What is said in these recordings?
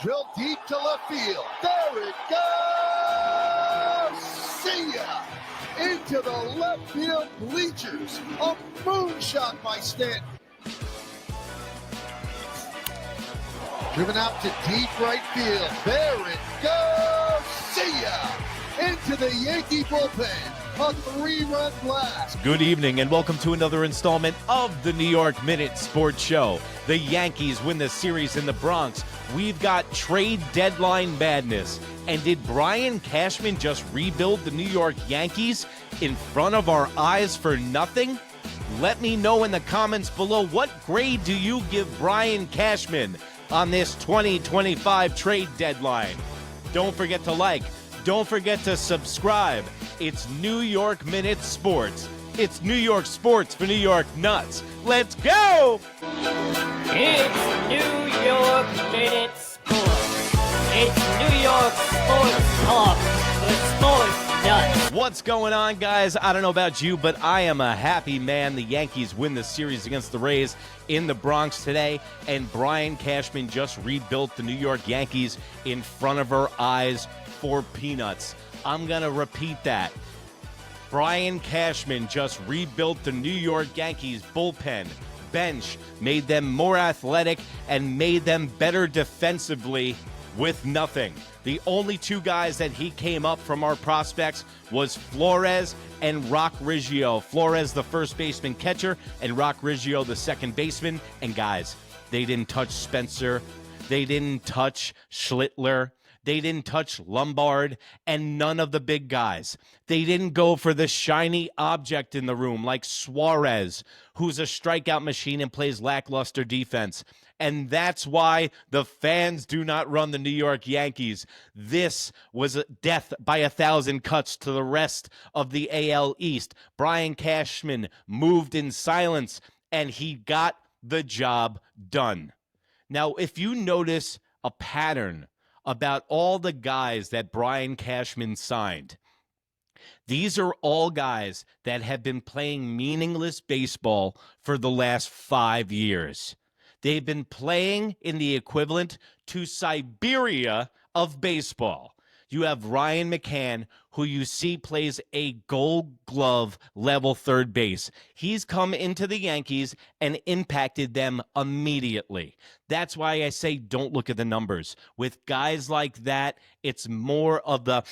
Drill deep to left field. There it goes! See ya! Into the left field bleachers. A moonshot by Stanton. Driven out to deep right field. There it goes! See ya! Into the Yankee bullpen. A 3-run blast. Good evening and welcome to another installment of the New York Minute Sports Show. The Yankees win the series in the Bronx. We've got trade deadline madness. And did Brian Cashman just rebuild the New York Yankees in front of our eyes for nothing? Let me know in the comments below, what grade do you give Brian Cashman on this 2025 trade deadline? Don't forget to like. Don't forget to subscribe. It's New York Minute Sports. It's New York sports for New York nuts. Let's go! It's New York Minute Sports. It's New York Sports Talk for sports nuts. What's going on, guys? I don't know about you, but I am a happy man. The Yankees win the series against the Rays in the Bronx today, and Brian Cashman just rebuilt the New York Yankees in front of our eyes for peanuts. I'm going to repeat that. Brian Cashman just rebuilt the New York Yankees bullpen, bench, made them more athletic, and made them better defensively with nothing. The only two guys that he came up from our prospects was Flores and Rock Riggio. Flores, the first baseman catcher, and Rock Riggio, the second baseman. And guys, they didn't touch Spencer. They didn't touch Schlitler. They didn't touch Lombard, and none of the big guys. They didn't go for the shiny object in the room like Suarez, who's a strikeout machine and plays lackluster defense. And that's why the fans do not run the New York Yankees. This was a death by 1,000 cuts to the rest of the AL East. Brian Cashman moved in silence, and he got the job done. Now, if you notice a pattern about all the guys that Brian Cashman signed, these are all guys that have been playing meaningless baseball for the last 5 years. They've been playing in the equivalent to Siberia of baseball. You have Ryan McCann, who you see plays a Gold Glove level third base. He's come into the Yankees and impacted them immediately. That's why I say don't look at the numbers. With guys like that, it's more of the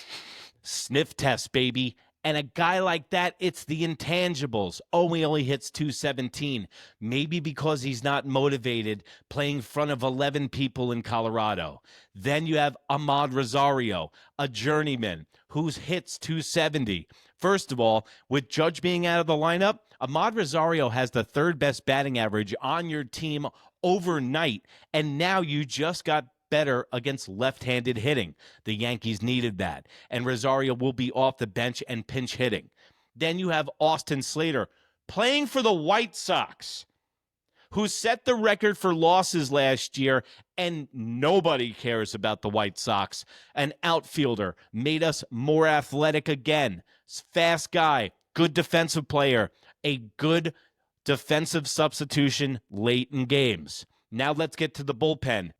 sniff test, baby. And a guy like that, it's the intangibles. Oh, he only hits .217. Maybe because he's not motivated playing in front of 11 people in Colorado. Then you have Ahmad Rosario, a journeyman who's hits .270. First of all, with Judge being out of the lineup, Ahmad Rosario has the third best batting average on your team overnight. And now you just got better against left-handed hitting. The Yankees needed that. And Rosario will be off the bench and pinch hitting. Then you have Austin Slater playing for the White Sox, who set the record for losses last year, and nobody cares about the White Sox. An outfielder, made us more athletic again. Fast guy, good defensive player, a good defensive substitution late in games. Now let's get to the bullpen.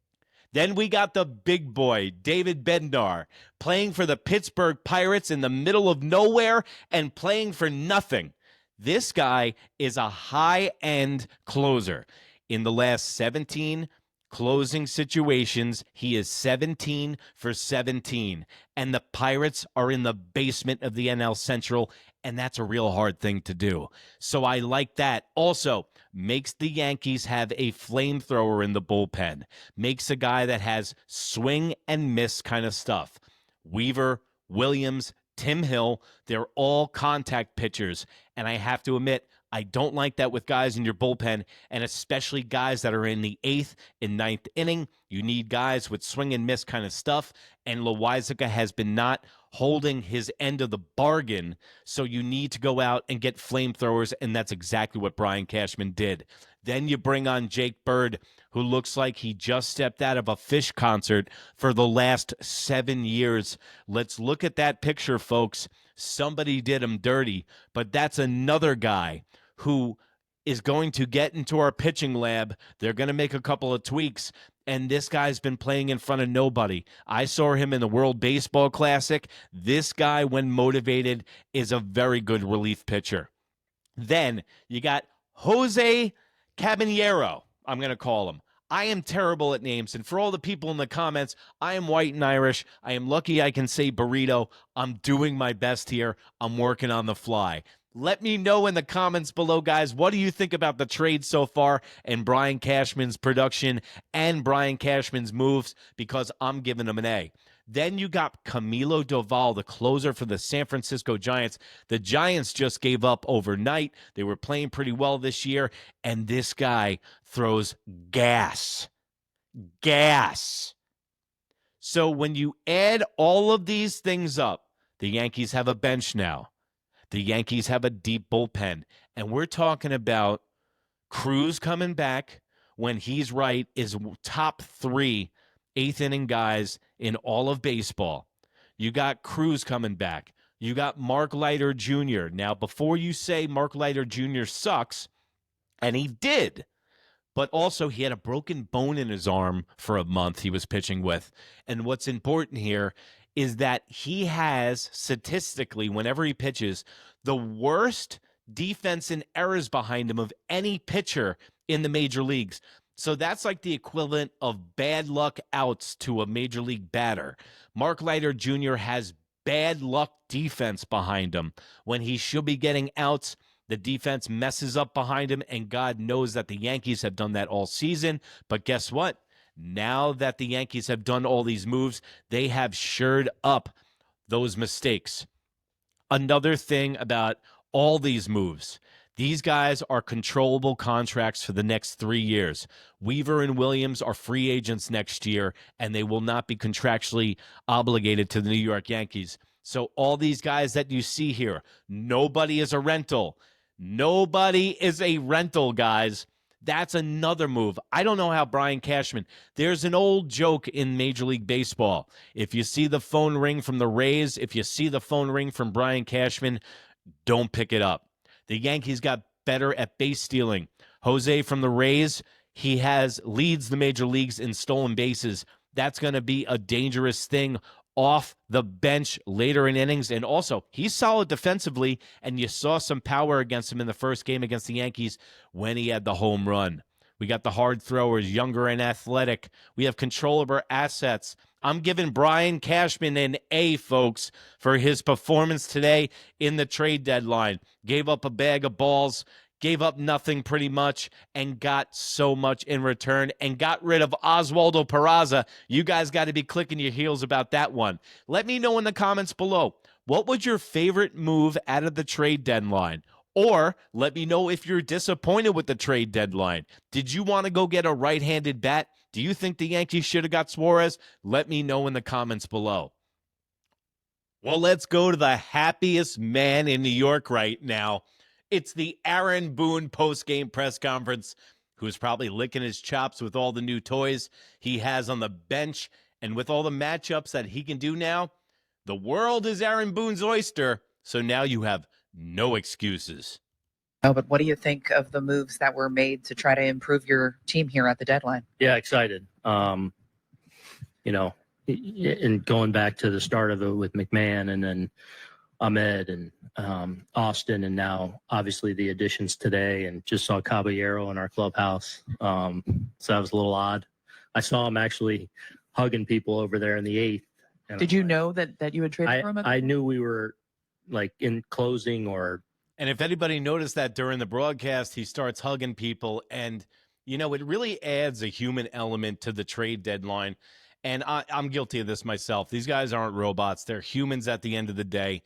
Then we got the big boy, David Bednar, playing for the Pittsburgh Pirates in the middle of nowhere and playing for nothing. This guy is a high-end closer. In the last 17 closing situations, he is 17 for 17. And the Pirates are in the basement of the NL Central, and that's a real hard thing to do. So I like that. Also, makes the Yankees have a flamethrower in the bullpen. Makes a guy that has swing and miss kind of stuff. Weaver, Williams, Tim Hill, they're all contact pitchers. And I have to admit, I don't like that with guys in your bullpen, and especially guys that are in the 8th and 9th inning. You need guys with swing and miss kind of stuff, and Loaisiga has been not holding his end of the bargain, so you need to go out and get flamethrowers, and that's exactly what Brian Cashman did. Then you bring on Jake Bird, who looks like he just stepped out of a Fish concert for the last 7 years. Let's look at that picture, folks. Somebody did him dirty, but that's another guy who is going to get into our pitching lab. They're going to make a couple of tweaks, And this guy's been playing in front of nobody. I saw him in the World Baseball Classic. This guy, when motivated, is a very good relief pitcher. Then you got Jose Caballero, I'm going to call him. I am terrible at names, and for all the people in the comments, I am white and Irish. I am lucky I can say burrito. I'm doing my best here. I'm working on the fly. Let me know in the comments below, guys, what do you think about the trade so far and Brian Cashman's production and Brian Cashman's moves, because I'm giving him an A. Then you got Camilo Doval, the closer for the San Francisco Giants. The Giants just gave up overnight. They were playing pretty well this year, and this guy throws gas. Gas. So when you add all of these things up, the Yankees have a bench now. The Yankees have a deep bullpen, and we're talking about Cruz coming back when he's right is top 3 eighth-inning guys in all of baseball. You got Cruz coming back. You got Mark Leiter Jr. Now, before you say Mark Leiter Jr. sucks, and he did, but also he had a broken bone in his arm for a month he was pitching with. And what's important here is that he has, statistically, whenever he pitches, the worst defense and errors behind him of any pitcher in the major leagues. So that's like the equivalent of bad luck outs to a major league batter. Mark Leiter Jr. has bad luck defense behind him. When he should be getting outs, the defense messes up behind him, and God knows that the Yankees have done that all season. But guess what? Now that the Yankees have done all these moves, they have shored up those mistakes. Another thing about all these moves, these guys are controllable contracts for the next 3 years. Weaver and Williams are free agents next year, and they will not be contractually obligated to the New York Yankees. So all these guys that you see here, nobody is a rental. Nobody is a rental, guys. That's another move. I don't know how Brian Cashman, there's an old joke in Major League Baseball. If you see the phone ring from the Rays, if you see the phone ring from Brian Cashman, don't pick it up. The Yankees got better at base stealing. Jose from the Rays, he leads the major leagues in stolen bases. That's going to be a dangerous thing off the bench later in innings. And also, he's solid defensively, and you saw some power against him in the first game against the Yankees when he had the home run. We got the hard throwers, younger and athletic. We have control of our assets. I'm giving Brian Cashman an A, folks, for his performance today in the trade deadline. Gave up a bag of balls, gave up nothing pretty much, and got so much in return, and got rid of Oswaldo Peraza. You guys got to be clicking your heels about that one. Let me know in the comments below, what was your favorite move out of the trade deadline? Or let me know if you're disappointed with the trade deadline. Did you want to go get a right-handed bat? Do you think the Yankees should have got Suarez? Let me know in the comments below. Well, let's go to the happiest man in New York right now. It's the Aaron Boone post-game press conference, who's probably licking his chops with all the new toys he has on the bench, and with all the matchups that he can do now. The world is Aaron Boone's oyster, so now you have no excuses. No, but what do you think of the moves that were made to try to improve your team here at the deadline? Yeah, excited. And going back to the start of it with McMahon and then Ahmed and Austin, and now obviously the additions today, and just saw Caballero in our clubhouse. So that was a little odd. I saw him actually hugging people over there in the 8th. Did you know that you had traded for him? I knew we were like in closing And if anybody noticed that during the broadcast, he starts hugging people, and, it really adds a human element to the trade deadline. And I'm guilty of this myself. These guys aren't robots. They're humans at the end of the day.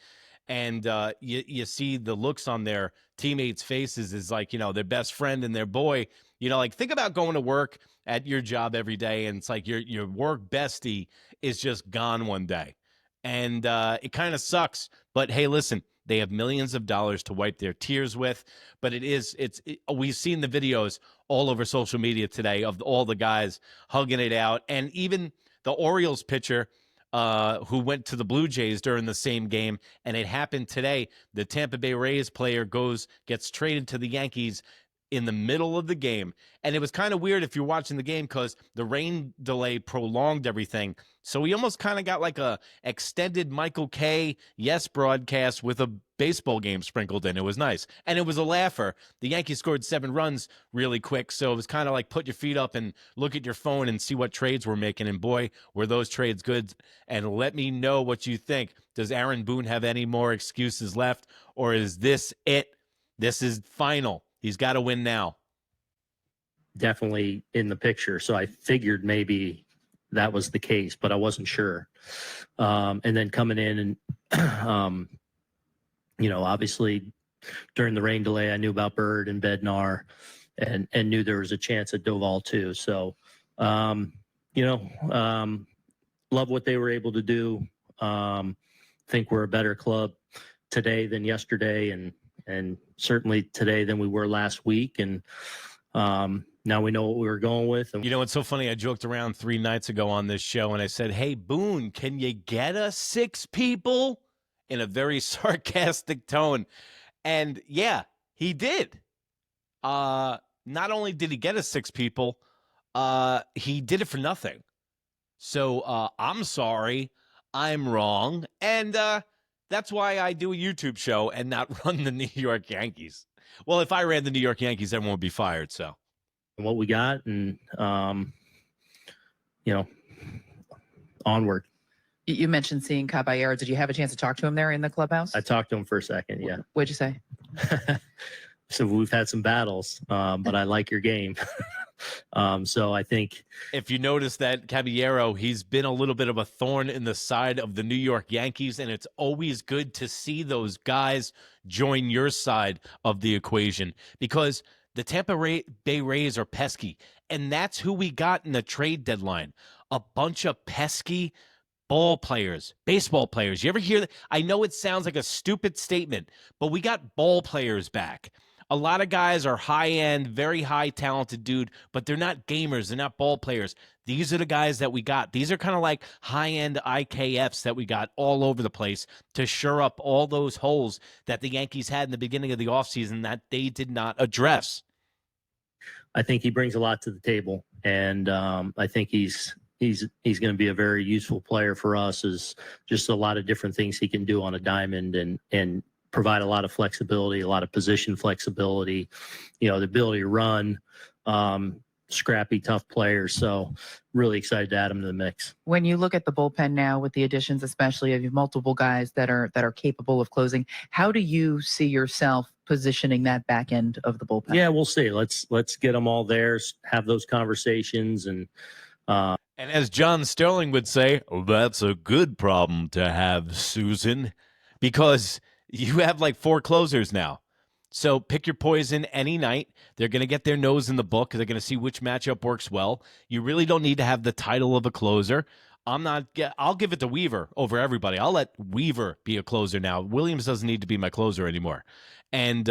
And you see the looks on their teammates' faces is like, their best friend and their boy. Think about going to work at your job every day, and it's like your work bestie is just gone one day. And it kind of sucks. But, hey, listen, they have millions of dollars to wipe their tears with. But we've seen the videos all over social media today of all the guys hugging it out. And even the Orioles pitcher who went to the Blue Jays during the same game, and it happened today. The Tampa Bay Rays player gets traded to the Yankees. in the middle of the game. And it was kind of weird if you're watching the game because the rain delay prolonged everything. So we almost kind of got like a extended Michael K. Yes broadcast with a baseball game sprinkled in. It was nice. And it was a laugher. The Yankees scored 7 runs really quick. So it was kind of like put your feet up and look at your phone and see what trades we're making. And boy, were those trades good. And let me know what you think. Does Aaron Boone have any more excuses left? Or is this it? This is final. He's got to win now. Definitely in the picture. So I figured maybe that was the case, but I wasn't sure. And then coming in and, obviously during the rain delay, I knew about Bird and Bednar and knew there was a chance at Doval too. So, love what they were able to do. Think we're a better club today than yesterday and certainly today than we were last week. And now we know what we were going with. And it's so funny. I joked around 3 nights ago on this show, and I said, hey, Boone, can you get us 6 people? In a very sarcastic tone. And, yeah, he did. Not only did he get us 6 people, he did it for nothing. So I'm sorry. I'm wrong. And that's why I do a YouTube show and not run the New York Yankees. Well, if I ran the New York Yankees, everyone would be fired. So what we got and, onward. You mentioned seeing Caballero. Did you have a chance to talk to him there in the clubhouse? I talked to him for a second. Yeah. What'd you say? So we've had some battles, but I like your game. So I think if you notice that Caballero, he's been a little bit of a thorn in the side of the New York Yankees, and it's always good to see those guys join your side of the equation because the Tampa Bay Rays are pesky, and that's who we got in the trade deadline. A bunch of pesky ball players, baseball players. You ever hear that? I know it sounds like a stupid statement, but we got ball players back. A lot of guys are high-end, very high-talented dude, but they're not gamers. They're not ball players. These are the guys that we got. These are kind of like high-end IKFs that we got all over the place to shore up all those holes that the Yankees had in the beginning of the offseason that they did not address. I think he brings a lot to the table, and I think he's going to be a very useful player for us. Is just a lot of different things he can do on a diamond and provide a lot of flexibility, a lot of position flexibility, the ability to run, scrappy, tough players. So really excited to add him to the mix. When you look at the bullpen now with the additions, especially of multiple guys that are capable of closing, how do you see yourself positioning that back end of the bullpen? Yeah, we'll see. Let's get them all there, have those conversations. And as John Sterling would say, that's a good problem to have, Susan, because you have like 4 closers now. So pick your poison any night. They're going to get their nose in the book. They're going to see which matchup works well. You really don't need to have the title of a closer. I'll give it to Weaver over everybody. I'll let Weaver be a closer now. Williams doesn't need to be my closer anymore. And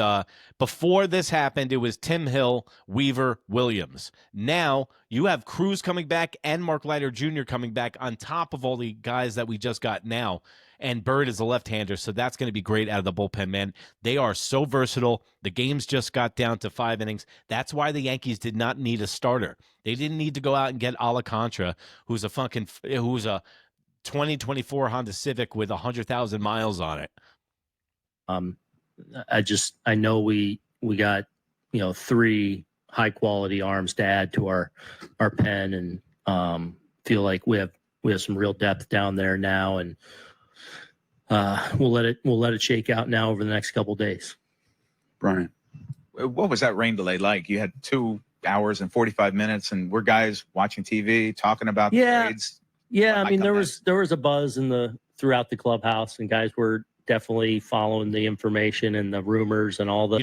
before this happened, it was Tim Hill, Weaver, Williams. Now you have Cruz coming back and Mark Leiter Jr. coming back on top of all the guys that we just got now. And Bird is a left-hander, so that's going to be great out of the bullpen, man. They are so versatile. The games just got down to 5 innings. That's why the Yankees did not need a starter. They didn't need to go out and get Alcantara, who's a 2024 Honda Civic with 100,000 miles on it. I know we got 3 high quality arms to add to our pen, and feel like we have some real depth down there now, and we'll let it shake out now over the next couple of days. Brian, what was that rain delay like? You had 2 hours and 45 minutes, and we're guys watching TV talking about the trades. Yeah, I mean there was a buzz throughout the clubhouse, and guys were definitely following the information and the rumors and all the.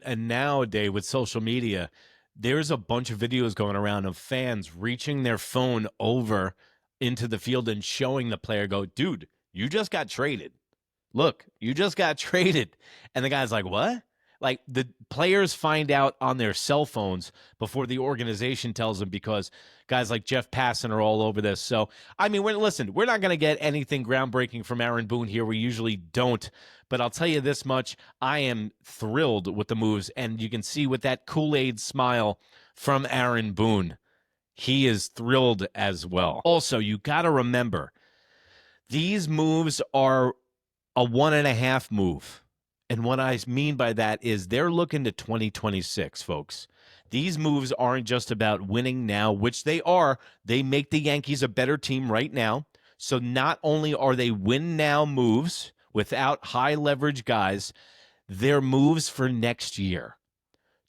And nowadays with social media, there's a bunch of videos going around of fans reaching their phone over into the field and showing the player, go, dude, you just got traded. Look, you just got traded. And the guy's like, what? Like, the players find out on their cell phones before the organization tells them, because guys like Jeff Passan are all over this. So, I mean, we're not going to get anything groundbreaking from Aaron Boone here. We usually don't. But I'll tell you this much. I am thrilled with the moves, and you can see with that Kool-Aid smile from Aaron Boone, he is thrilled as well. Also, you got to remember, these moves are a 1.5 move. And what I mean by that is they're looking to 2026, folks. These moves aren't just about winning now, which they are. They make the Yankees a better team right now. So not only are they win now moves without high leverage guys, they're moves for next year.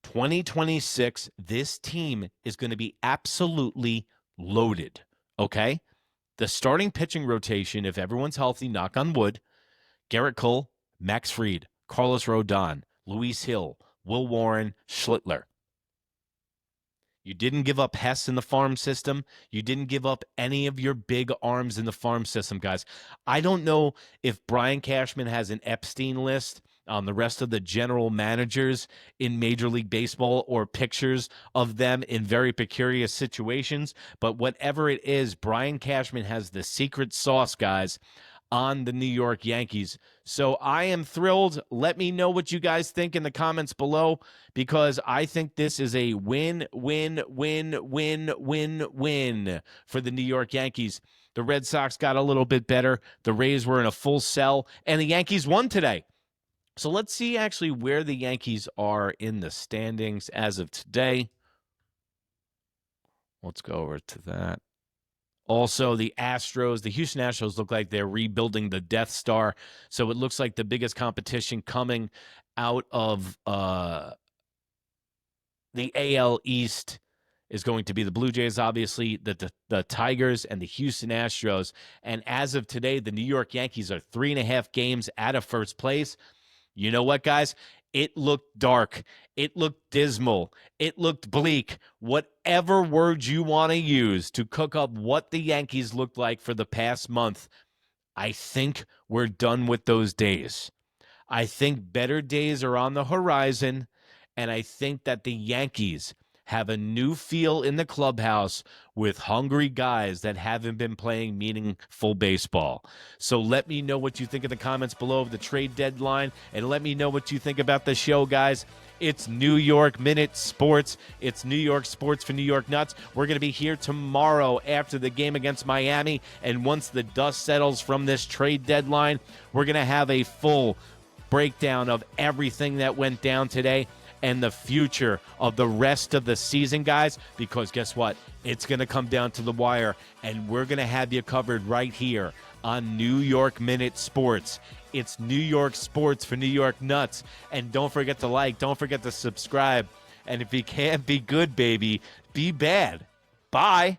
2026, this team is going to be absolutely loaded, okay? The starting pitching rotation, if everyone's healthy, knock on wood, Garrett Cole, Max Fried, Carlos Rodon, Luis Hill, Will Warren, Schlitler. You didn't give up Hess in the farm system. You didn't give up any of your big arms in the farm system, guys. I don't know if Brian Cashman has an Epstein list on the rest of the general managers in Major League Baseball, or pictures of them in very precarious situations. But whatever it is, Brian Cashman has the secret sauce, guys, on the New York Yankees. So I am thrilled. Let me know what you guys think in the comments below, because I think this is a win, win, win, win, win, win for the New York Yankees. The Red Sox got a little bit better. The Rays were in a full sell, and the Yankees won today. So let's see actually where the Yankees are in the standings as of today. Let's go over to that. Also, the Astros, the Houston Astros look like they're rebuilding the Death Star. So it looks like the biggest competition coming out of the AL East is going to be the Blue Jays, obviously, the Tigers, and the Houston Astros. And as of today, the New York Yankees are 3.5 games out of first place. You know what, guys? It looked dark. It looked dismal. It looked bleak. Whatever words you want to use to cook up what the Yankees looked like for the past month, I think we're done with those days. I think better days are on the horizon, and I think that the Yankees have a new feel in the clubhouse with hungry guys that haven't been playing meaningful baseball. So let me know what you think in the comments below of the trade deadline, and let me know what you think about the show, guys. It's New York Minute Sports. It's New York Sports for New York Nuts. We're going to be here tomorrow after the game against Miami, and once the dust settles from this trade deadline, we're going to have a full breakdown of everything that went down today and the future of the rest of the season, guys, because guess what? It's going to come down to the wire, and we're going to have you covered right here on New York Minute Sports. It's New York Sports for New York Nuts. And don't forget to like, don't forget to subscribe. And if you can't be good, baby, be bad. Bye.